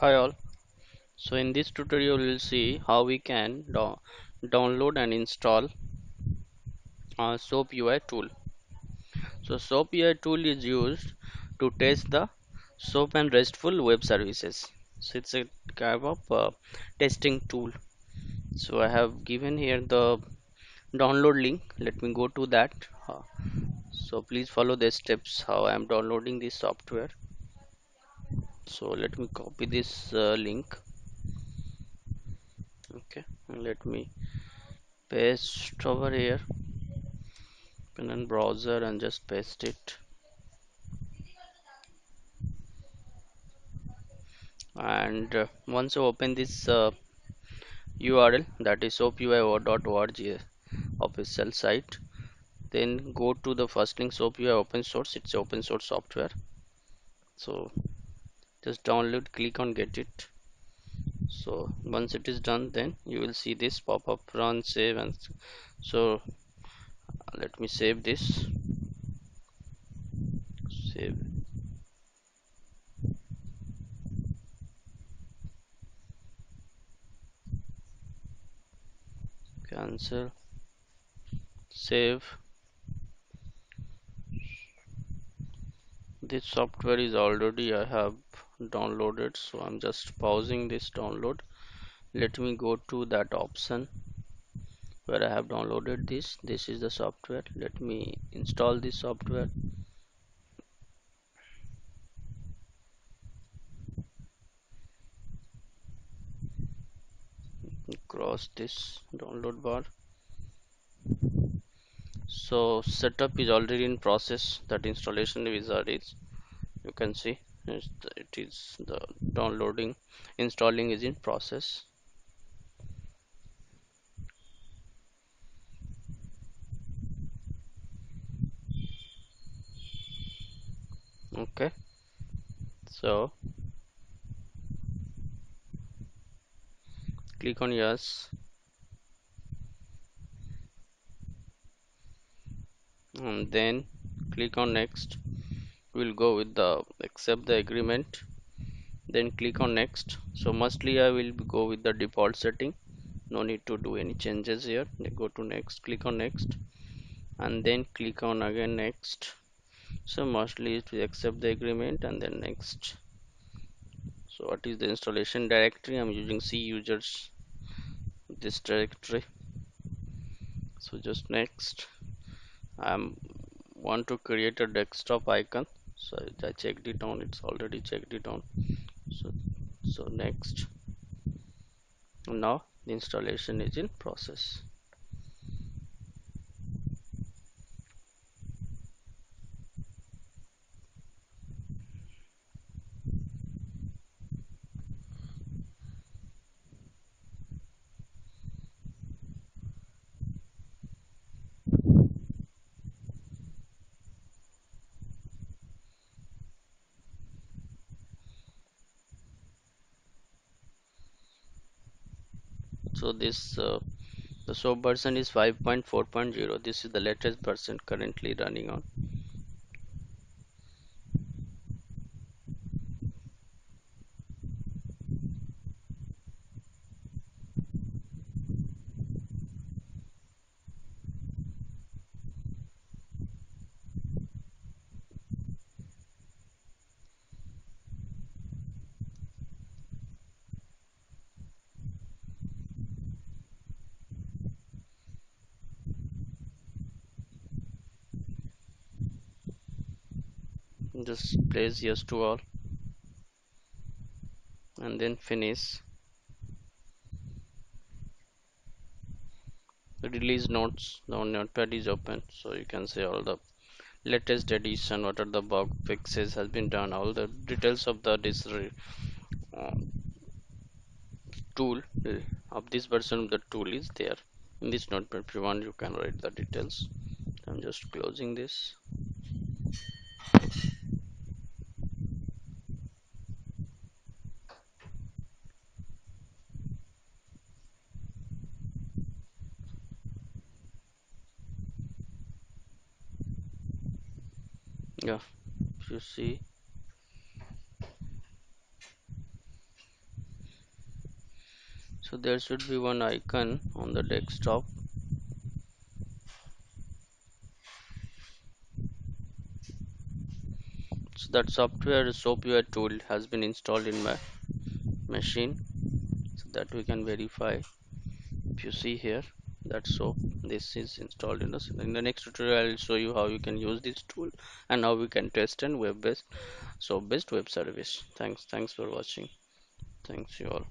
Hi all. So in this tutorial we'll see how we can download and install SOAP UI tool. So SOAP UI tool is used to test the SOAP and RESTful web services. So it's a kind of testing tool. So I have given here the download link. Let me go to that. Uh, so please follow the steps how I am downloading this software. So let me copy this link. Okay, and let me paste over here. Open in browser and just paste it, and once you open this URL, that is soapui.org official site, then go to the first link, SoapUI open source. It's open source software, so just download, click on get it. So once it is done, then you will see this pop-up, run, save, and so let me save this. Save, cancel, save. This software is already I have downloaded, so I'm just pausing this download. Let me go to that option where I have downloaded this is the software. Let me install this software. Cross this download bar. So setup is already in process. That installation wizard is, you can see it is the downloading, installing is in process. Okay, so click on yes, and then click on next. We'll go with the accept the agreement, then click on next. So mostly I will go with the default setting, no need to do any changes here. Go to next, click on next, and then click on again next. So mostly to accept the agreement and then next. So what is the installation directory? I'm using C users, this directory. So just next. I'm want to create a desktop icon, so I checked it on, it's already checked it on. So next. Now the installation is in process. So this the SOAP version is 5.4.0. This is the latest version currently running on. Just place yes to all and then finish. The release notes, the notepad is open, so you can see all the latest edition, what are the bug fixes has been done, all the details of the this uh, tool of this version of the tool is there in this notepad. If you want, you can write the details. I'm just closing this. Yeah, if you see, So there should be one icon on the desktop. So that software SoapUI tool has been installed in my machine, so that we can verify. If you see here, that soap, this is installed in the next tutorial. I will show you how you can use this tool and how we can test and web based, so based web service. Thanks for watching. Thanks you all.